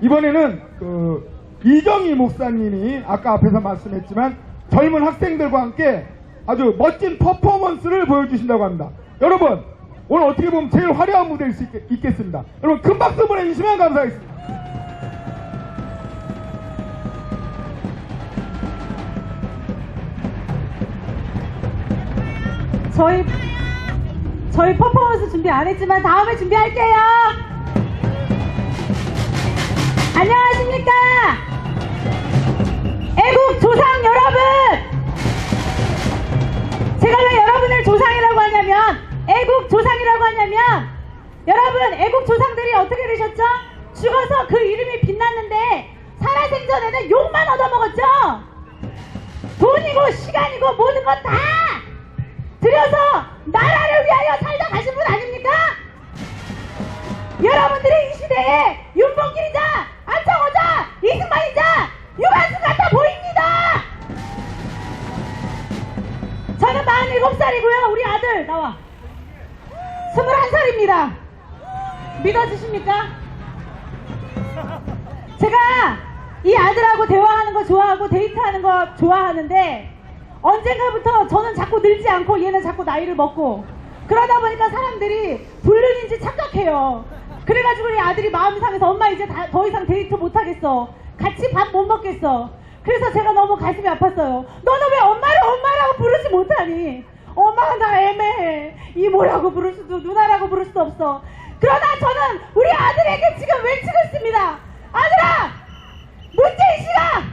이번에는 이정희 목사님이 아까 앞에서 말씀했지만 젊은 학생들과 함께 아주 멋진 퍼포먼스를 보여주신다고 합니다. 여러분, 오늘 어떻게 보면 제일 화려한 무대일 수 있겠습니다. 여러분, 큰 박수 보내주시면 감사하겠습니다. 저희 퍼포먼스 준비 안 했지만 다음에 준비할게요. 안녕하십니까? 애국 조상 여러분! 제가 왜 여러분을 조상이라고 하냐면, 애국 조상이라고 하냐면, 여러분, 애국 조상들이 어떻게 되셨죠? 죽어서 그 이름이 빛났는데 살아생전에는 욕만 얻어먹었죠? 돈이고 시간이고 모든 것 다 들여서 나라를 위하여 살다 가신 분 아닙니까? 여러분들이 이 시대에 윤봉길이자 안창호자 이승만이자 유관순 같아 보입니다. 저는 47살이고요. 우리 아들 나와 21살입니다. 믿어주십니까? 제가 이 아들하고 대화하는 거 좋아하고 데이트하는 거 좋아하는데 언젠가부터 저는 자꾸 늘지 않고 얘는 자꾸 나이를 먹고 그러다 보니까 사람들이 불륜인지 착각해요. 그래가지고 우리 아들이 마음이 상해서 엄마 이제 더 이상 데이트 못하겠어. 같이 밥 못 먹겠어. 그래서 제가 너무 가슴이 아팠어요. 너는 왜 엄마를 엄마라고 부르지 못하니? 엄마가 나 애매해. 이모라고 부를 수도 누나라고 부를 수도 없어. 그러나 저는 우리 아들에게 지금 외치고 있습니다. 아들아! 문재인 씨가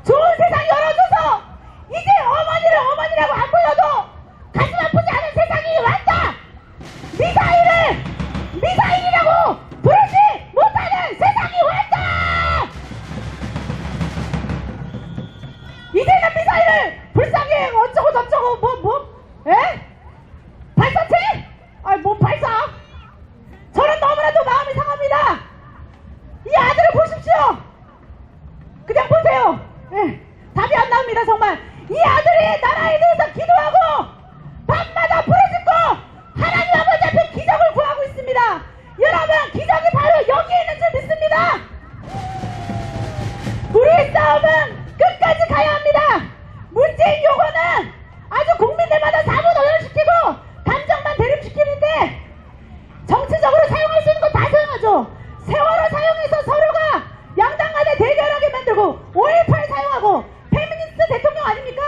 좋은 세상 열어줘서 이제 어머니를 어머니라고 안 불러도 가슴 아프지 않은 세상이 왔다! 미사일이라고 부르지 못하는 세상이 왔다! 이제는 미사일을 불쌍해 어쩌고 저쩌고 발사체? 발사? 저는 너무나도 마음이 상합니다. 이 아들을 보십시오. 그냥 보세요. 답이 안 나옵니다. 정말 이 아들이 나라에 대해서 기도하고 밤마다 부르짖고 하나님 아버지 앞에 기적을 구하고 있습니다. 여러분, 기적이 바로 여기에 있는 줄 믿습니다. 우리의 싸움은 끝까지 가야 합니다. 문재인 요구는 아주 국민들마다 사문오열시키고 감정만 대립시키는데 정치적으로 사용할 수 있는 거 다 사용하죠. 세월호 사용해서 서로가 양당 간에 대결하게 만들고 5.18 사용하고 페미니스트 대통령 아닙니까?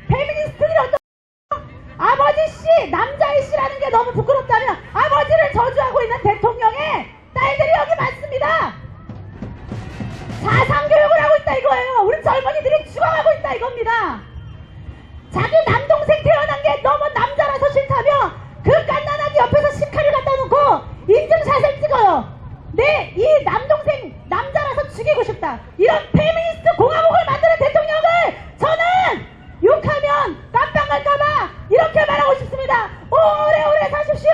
페미니스트들이 어떤 아버지씨, 남자이씨라는 게 너무 부끄럽다면 아버지를 저주하고 있는 대통령의 딸들이 여기 많습니다. 사상교육을 하고 있다 이거예요. 우리 젊은이들이 죽어가고 있다 이겁니다. 자기 남동생 태어난 게 너무 남자라서 싫다며 그 갓난아기 옆에서 식칼을 갖다 놓고 인증샷을 찍어요. 이 남동생 남자라서 죽이고 싶다. 이런 페미니스트 공화국을 만드는 대통령을 저는 욕하면 깜빵 갈까봐 이렇게 말하고 싶습니다. 오래오래 사십시오.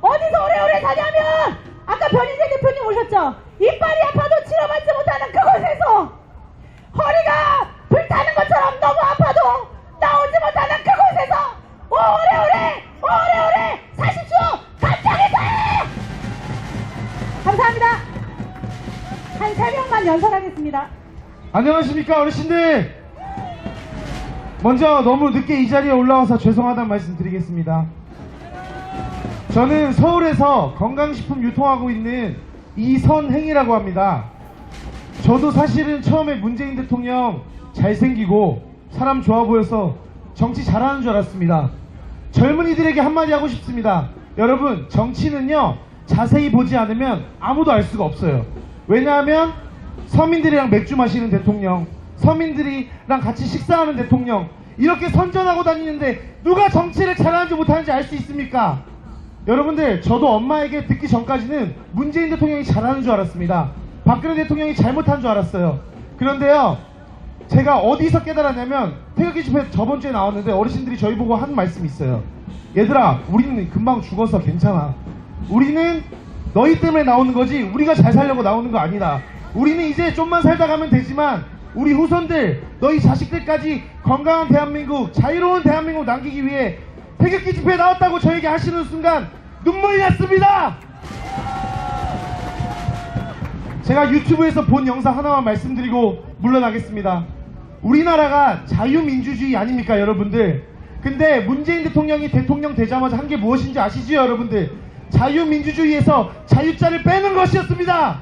어디서 오래오래 사냐면 아까 변희재 대표님 오셨죠? 이빨이 아파도 치료받지 못하는 그곳에서 허리가 불타는 것처럼 너무 아파도 나오지 못하는 그곳에서 오래오래 사십시오. 깜빵에서 감사합니다. 한 3명만 연설하겠습니다. 안녕하십니까 어르신들. 먼저 너무 늦게 이 자리에 올라와서 죄송하다는 말씀 드리겠습니다. 저는 서울에서 건강식품 유통하고 있는 이선행이라고 합니다. 저도 사실은 처음에 문재인 대통령 잘생기고 사람 좋아 보여서 정치 잘하는 줄 알았습니다. 젊은이들에게 한마디 하고 싶습니다. 여러분, 정치는요 자세히 보지 않으면 아무도 알 수가 없어요. 왜냐하면 서민들이랑 맥주 마시는 대통령, 서민들이랑 같이 식사하는 대통령, 이렇게 선전하고 다니는데 누가 정치를 잘하는지 못하는지 알 수 있습니까? 여러분들, 저도 엄마에게 듣기 전까지는 문재인 대통령이 잘하는 줄 알았습니다. 박근혜 대통령이 잘못한 줄 알았어요. 그런데요, 제가 어디서 깨달았냐면 태극기 집회 저번 주에 나왔는데 어르신들이 저희 보고 한 말씀이 있어요. 얘들아, 우리는 금방 죽어서 괜찮아. 우리는 너희 때문에 나오는 거지 우리가 잘 살려고 나오는 거 아니다. 우리는 이제 좀만 살다 가면 되지만 우리 후손들, 너희 자식들까지 건강한 대한민국, 자유로운 대한민국 남기기 위해 태극기 집회에 나왔다고 저에게 하시는 순간 눈물이 났습니다. 제가 유튜브에서 본 영상 하나만 말씀드리고 물러나겠습니다. 우리나라가 자유민주주의 아닙니까, 여러분들? 근데 문재인 대통령이 대통령 되자마자 한 게 무엇인지 아시죠, 여러분들? 자유민주주의에서 자유자를 빼는 것이었습니다.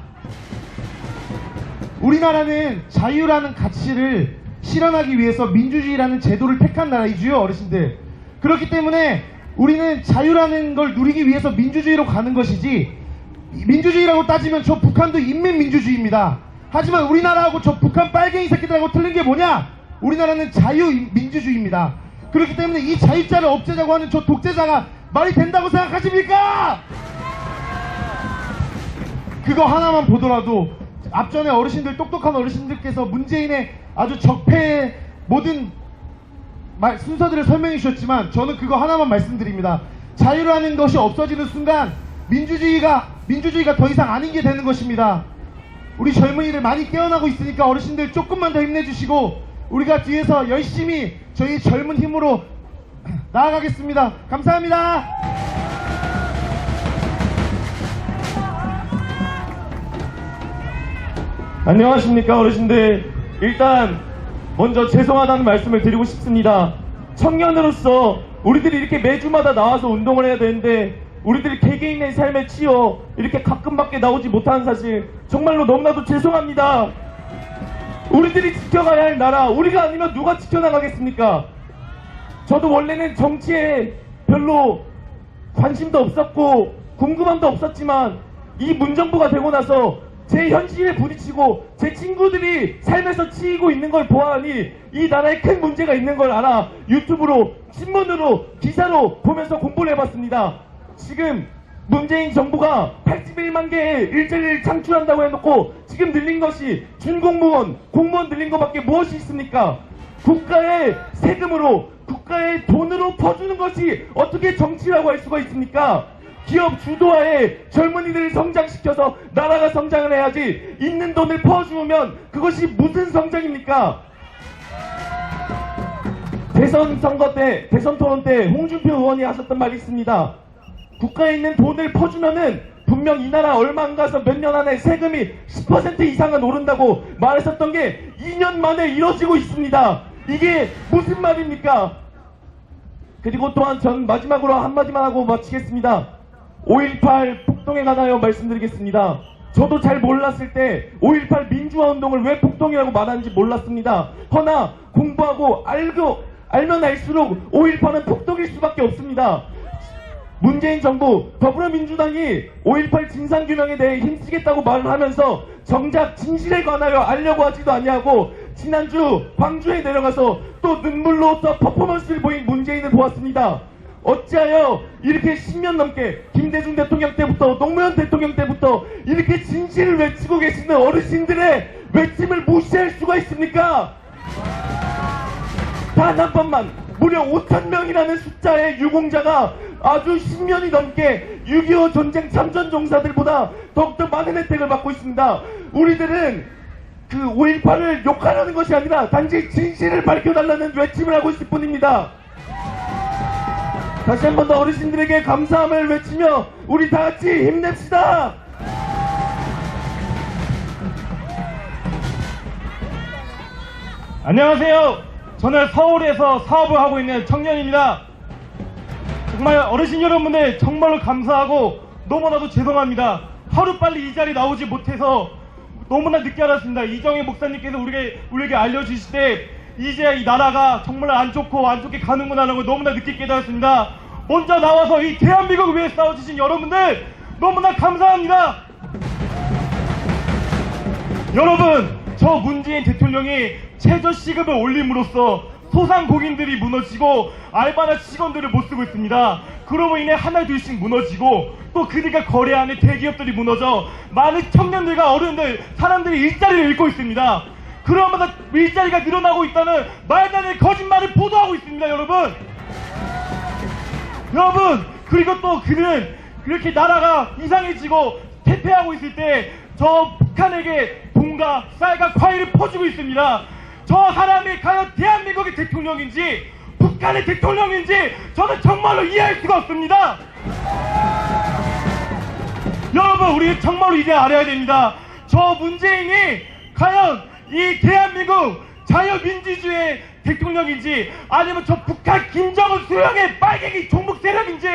우리나라는 자유라는 가치를 실현하기 위해서 민주주의라는 제도를 택한 나라이지요, 어르신들. 그렇기 때문에 우리는 자유라는 걸 누리기 위해서 민주주의로 가는 것이지, 민주주의라고 따지면 저 북한도 인민민주주의입니다. 하지만 우리나라하고 저 북한 빨갱이 새끼들하고 틀린 게 뭐냐? 우리나라는 자유민주주의입니다. 그렇기 때문에 이 자유자를 없애자고 하는 저 독재자가 말이 된다고 생각하십니까? 그거 하나만 보더라도 앞전에 어르신들, 똑똑한 어르신들께서 문재인의 아주 적폐의 모든 순서들을 설명해 주셨지만 저는 그거 하나만 말씀드립니다. 자유라는 것이 없어지는 순간 민주주의가 더 이상 아닌 게 되는 것입니다. 우리 젊은이들 많이 깨어나고 있으니까 어르신들 조금만 더 힘내주시고 우리가 뒤에서 열심히 저희 젊은 힘으로 나아가겠습니다. 감사합니다. 안녕하십니까, 어르신들. 일단 먼저 죄송하다는 말씀을 드리고 싶습니다. 청년으로서 우리들이 이렇게 매주마다 나와서 운동을 해야 되는데 우리들이 개개인의 삶에 치여 이렇게 가끔밖에 나오지 못하는 사실 정말로 너무나도 죄송합니다. 우리들이 지켜가야 할 나라, 우리가 아니면 누가 지켜나가겠습니까? 저도 원래는 정치에 별로 관심도 없었고 궁금함도 없었지만 이 문정부가 되고 나서 제 현실에 부딪히고 제 친구들이 삶에서 치이고 있는 걸 보아하니 이 나라에 큰 문제가 있는 걸 알아 유튜브로, 신문으로, 기사로 보면서 공부를 해봤습니다. 지금 문재인 정부가 81만 개의 일자리를 창출한다고 해놓고 지금 늘린 것이 준공무원, 공무원 늘린 것밖에 무엇이 있습니까? 국가의 세금으로, 국가의 돈으로 퍼주는 것이 어떻게 정치라고 할 수가 있습니까? 기업 주도하에 젊은이들을 성장시켜서 나라가 성장을 해야지 있는 돈을 퍼주면 그것이 무슨 성장입니까? 대선 선거 때, 대선 토론 때 홍준표 의원이 하셨던 말이 있습니다. 국가에 있는 돈을 퍼주면은 분명 이 나라 얼마 안 가서 몇 년 안에 세금이 10% 이상은 오른다고 말했었던 게 2년 만에 이뤄지고 있습니다. 이게 무슨 말입니까? 그리고 또한 전 마지막으로 한마디만 하고 마치겠습니다. 5.18 폭동에 관하여 말씀드리겠습니다. 저도 잘 몰랐을 때 5.18 민주화 운동을 왜 폭동이라고 말하는지 몰랐습니다. 허나 공부하고 알면 알수록 5.18은 폭동일 수밖에 없습니다. 문재인 정부, 더불어민주당이 5.18 진상규명에 대해 힘쓰겠다고 말을 하면서 정작 진실에 관하여 알려고 하지도 아니하고 지난주 광주에 내려가서 또 눈물로 써 퍼포먼스를 보인 문재인을 보았습니다. 어찌하여 이렇게 10년 넘게 김대중 대통령 때부터 노무현 대통령 때부터 이렇게 진실을 외치고 계시는 어르신들의 외침을 무시할 수가 있습니까? 단 한 번만 무려 5,000명이라는 숫자의 유공자가 아주 10년이 넘게 6.25 전쟁 참전 종사들보다 더욱더 많은 혜택을 받고 있습니다. 우리들은 그 5.18을 욕하려는 것이 아니라 단지 진실을 밝혀달라는 외침을 하고 있을 뿐입니다. 다시 한 번 더 어르신들에게 감사함을 외치며 우리 다 같이 힘냅시다. 안녕하세요. 저는 서울에서 사업을 하고 있는 청년입니다. 정말 어르신 여러분들 정말로 감사하고 너무나도 죄송합니다. 하루빨리 이 자리 나오지 못해서 너무나 늦게 알았습니다. 이정혜 목사님께서 우리에게 알려주실 때 이제 이 나라가 정말 안 좋게 가는구나 라는 걸 너무나 늦게 깨달았습니다. 먼저 나와서 이 대한민국을 위해 싸워주신 여러분들 너무나 감사합니다. 여러분, 저 문재인 대통령이 최저시급을 올림으로써 소상공인들이 무너지고 알바나 직원들을 못쓰고 있습니다. 그로 인해 하나 둘씩 무너지고 또 그들과 거래하는 대기업들이 무너져 많은 청년들과 어른들, 사람들이 일자리를 잃고 있습니다. 그러면서 일자리가 늘어나고 있다는 말도 안 되는 거짓말을 보도하고 있습니다. 여러분, 그리고 또 그는 그렇게 나라가 이상해지고 퇴폐하고 있을 때 저 북한에게 돈과 쌀과 과일을 퍼주고 있습니다. 저 사람이 과연 대한민국의 대통령인지 북한의 대통령인지 저는 정말로 이해할 수가 없습니다. 여러분, 우리 정말로 이제 알아야 됩니다. 저 문재인이 과연 이 대한민국 자유민주주의의 대통령인지 아니면 저 북한 김정은 수령의 빨갱이 종북 세력인지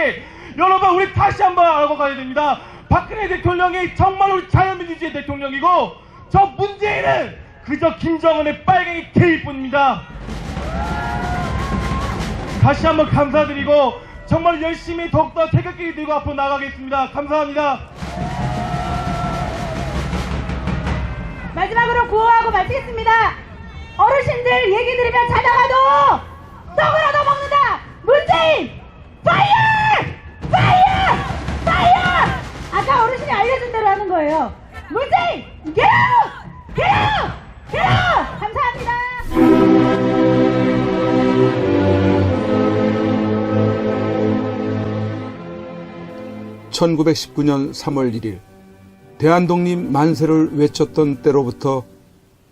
여러분 우리 다시 한번 알고 가야 됩니다. 박근혜 대통령이 정말 우리 자유민주주의 대통령이고 저 문재인은 그저 김정은의 빨갱이 개일 뿐입니다. 다시 한번 감사드리고 정말 열심히 더욱더 태극기 들고 앞으로 나가겠습니다. 감사합니다. 마지막으로 구호하고 마치겠습니다. 어르신들 얘기 들으면 자다가도 떡을 얻어 먹는다. 문재인 파이어! 파이어! 파이어! 아까 어르신이 알려준 대로 하는 거예요. 문재인 get out! get out! get out! 감사합니다. 1919년 3월 1일 대한독립 만세를 외쳤던 때로부터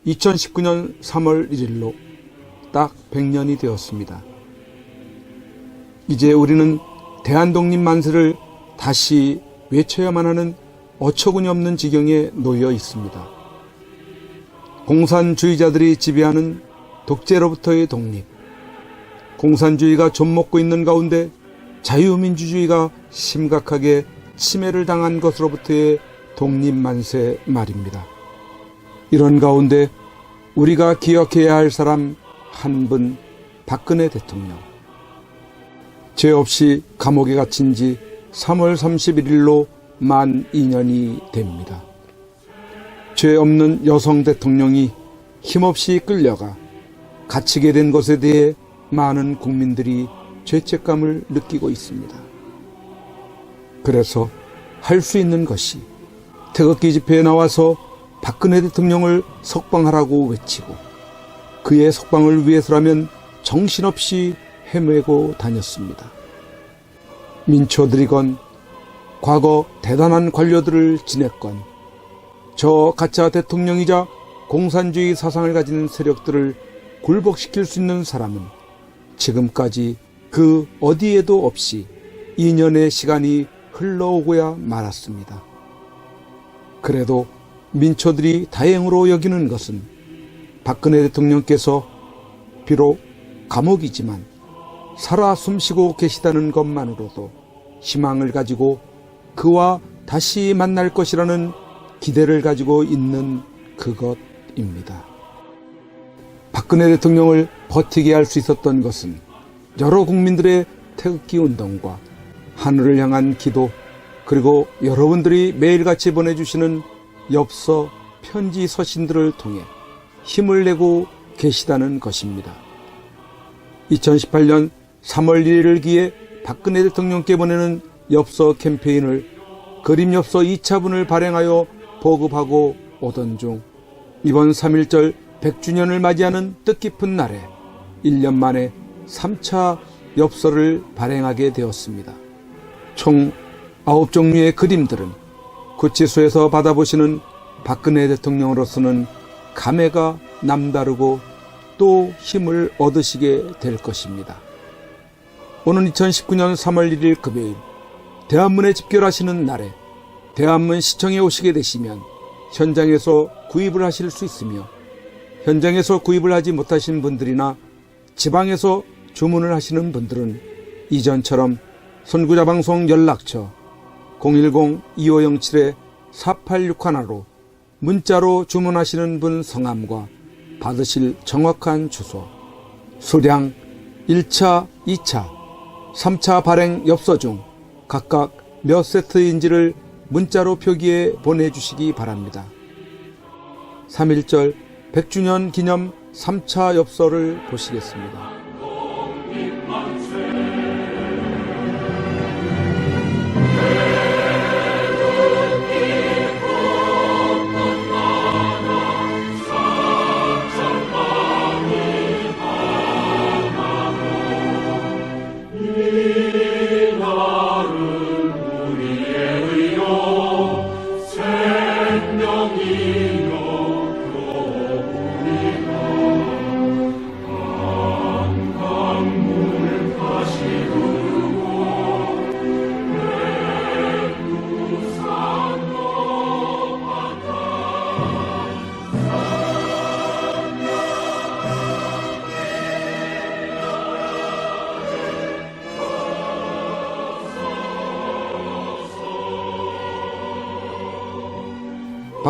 2019년 3월 1일로 딱 100년이 되었습니다. 이제 우리는 대한독립 만세를 다시 외쳐야만 하는 어처구니 없는 지경에 놓여 있습니다. 공산주의자들이 지배하는 독재로부터의 독립, 공산주의가 좀먹고 있는 가운데 자유민주주의가 심각하게 침해를 당한 것으로부터의 독립만세 말입니다. 이런 가운데 우리가 기억해야 할 사람 한 분, 박근혜 대통령. 죄 없이 감옥에 갇힌 지 3월 31일로 만 2년이 됩니다. 죄 없는 여성 대통령이 힘없이 끌려가 갇히게 된 것에 대해 많은 국민들이 죄책감을 느끼고 있습니다. 그래서 할 수 있는 것이 태극기 집회에 나와서 박근혜 대통령을 석방하라고 외치고 그의 석방을 위해서라면 정신없이 헤매고 다녔습니다. 민초들이건 과거 대단한 관료들을 지냈건 저 가짜 대통령이자 공산주의 사상을 가진 세력들을 굴복시킬 수 있는 사람은 지금까지 그 어디에도 없이 2년의 시간이 흘러오고야 말았습니다. 그래도 민초들이 다행으로 여기는 것은 박근혜 대통령께서 비록 감옥이지만 살아 숨쉬고 계시다는 것만으로도 희망을 가지고 그와 다시 만날 것이라는 기대를 가지고 있는 그것입니다. 박근혜 대통령을 버티게 할 수 있었던 것은 여러 국민들의 태극기 운동과 하늘을 향한 기도, 그리고 여러분들이 매일같이 보내주시는 엽서, 편지, 서신들을 통해 힘을 내고 계시다는 것입니다. 2018년 3월 1일을 기해 박근혜 대통령께 보내는 엽서 캠페인을 그림 엽서 2차분을 발행하여 보급하고 오던 중 이번 3.1절 100주년을 맞이하는 뜻깊은 날에 1년 만에 3차 엽서를 발행하게 되었습니다. 총 9종류의 그림들은 구치소에서 받아보시는 박근혜 대통령으로서는 감회가 남다르고 또 힘을 얻으시게 될 것입니다. 오는 2019년 3월 1일 금요일 대한문에 집결하시는 날에 대한문 시청에 오시게 되시면 현장에서 구입을 하실 수 있으며 현장에서 구입을 하지 못하신 분들이나 지방에서 주문을 하시는 분들은 이전처럼 선구자방송 연락처 010-2507-4861로 문자로 주문하시는 분 성함과 받으실 정확한 주소, 수량 1차, 2차, 3차 발행 엽서 중 각각 몇 세트인지를 문자로 표기해 보내주시기 바랍니다. 3.1절 100주년 기념 3차 엽서를 보시겠습니다.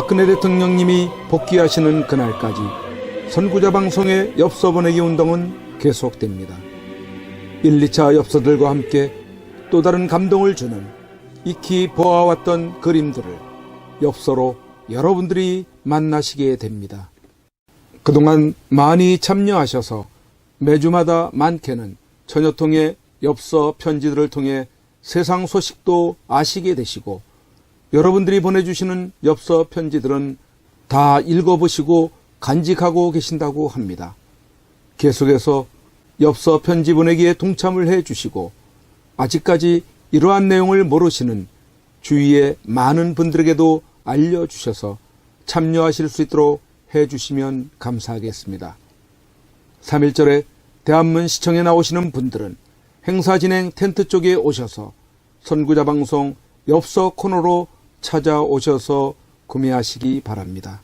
박근혜 대통령님이 복귀하시는 그날까지 선구자 방송의 엽서 보내기 운동은 계속됩니다. 1, 2차 엽서들과 함께 또 다른 감동을 주는 익히 보아왔던 그림들을 엽서로 여러분들이 만나시게 됩니다. 그동안 많이 참여하셔서 매주마다 많게는 천여통의 엽서 편지들을 통해 세상 소식도 아시게 되시고 여러분들이 보내주시는 엽서 편지들은 다 읽어보시고 간직하고 계신다고 합니다. 계속해서 엽서 편지 보내기에 동참을 해주시고 아직까지 이러한 내용을 모르시는 주위의 많은 분들에게도 알려주셔서 참여하실 수 있도록 해주시면 감사하겠습니다. 3.1절에 대한문 시청에 나오시는 분들은 행사 진행 텐트 쪽에 오셔서 선구자 방송 엽서 코너로 찾아오셔서 구매하시기 바랍니다.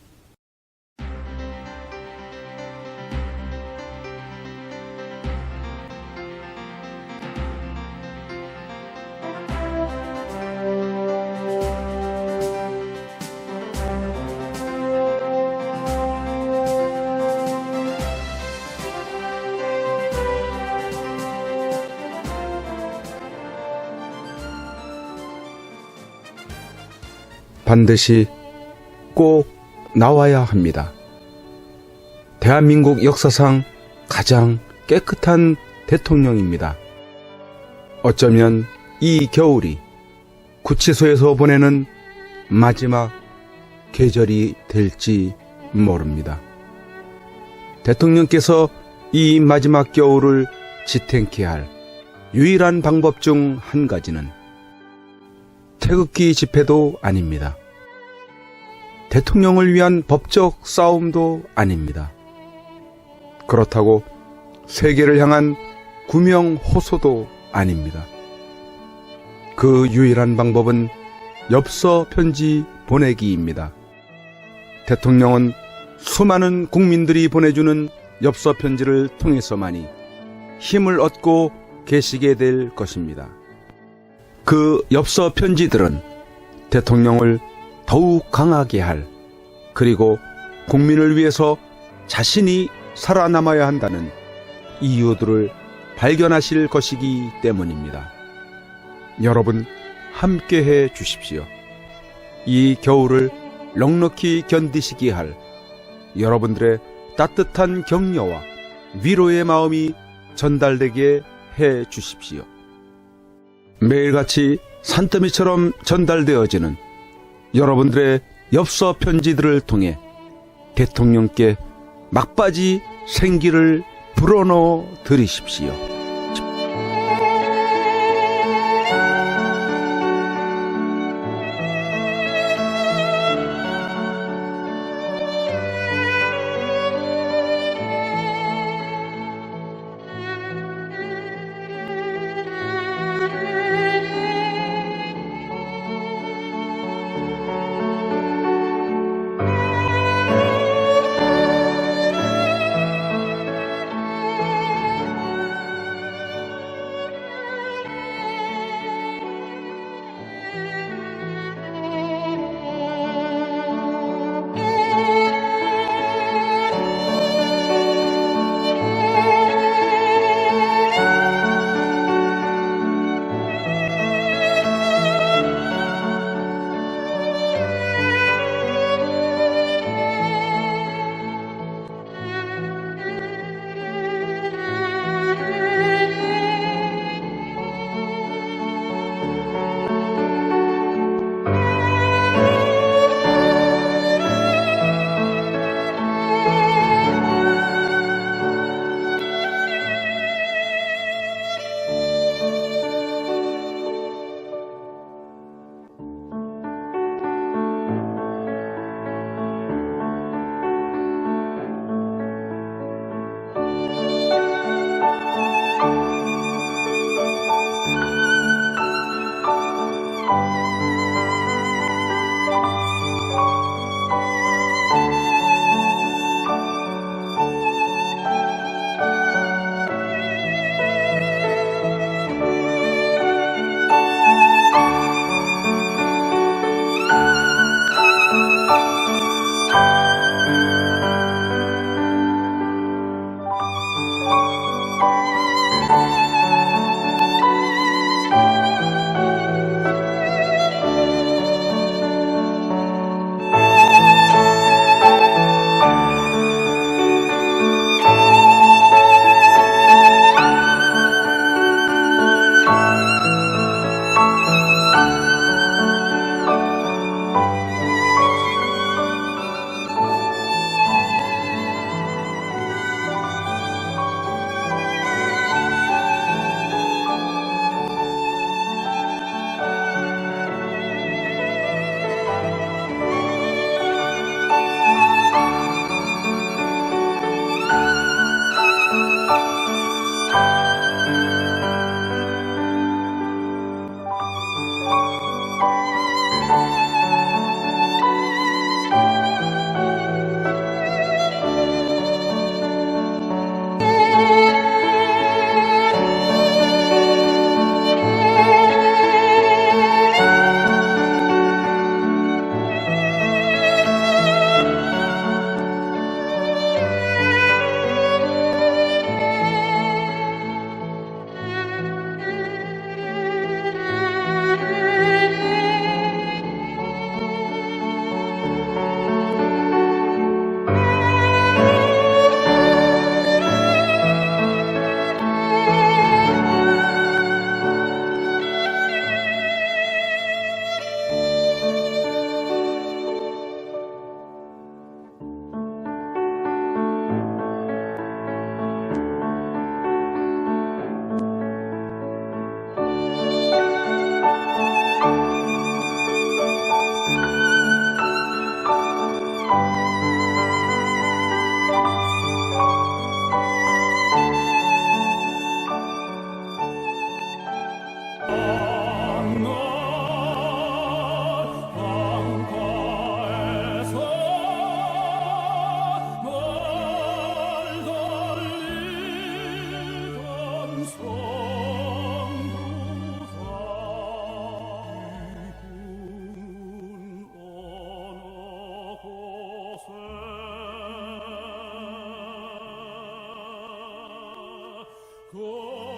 반드시 꼭 나와야 합니다. 대한민국 역사상 가장 깨끗한 대통령입니다. 어쩌면 이 겨울이 구치소에서 보내는 마지막 계절이 될지 모릅니다. 대통령께서 이 마지막 겨울을 지탱케 할 유일한 방법 중 한 가지는 태극기 집회도 아닙니다. 대통령을 위한 법적 싸움도 아닙니다. 그렇다고 세계를 향한 구명 호소도 아닙니다. 그 유일한 방법은 엽서 편지 보내기입니다. 대통령은 수많은 국민들이 보내주는 엽서 편지를 통해서만이 힘을 얻고 계시게 될 것입니다. 그 엽서 편지들은 대통령을 더욱 강하게 할, 그리고 국민을 위해서 자신이 살아남아야 한다는 이유들을 발견하실 것이기 때문입니다. 여러분 함께해 주십시오. 이 겨울을 넉넉히 견디시게 할 여러분들의 따뜻한 격려와 위로의 마음이 전달되게 해 주십시오. 매일같이 산더미처럼 전달되어지는 여러분들의 엽서 편지들을 통해 대통령께 막바지 생기를 불어넣어 드리십시오. 고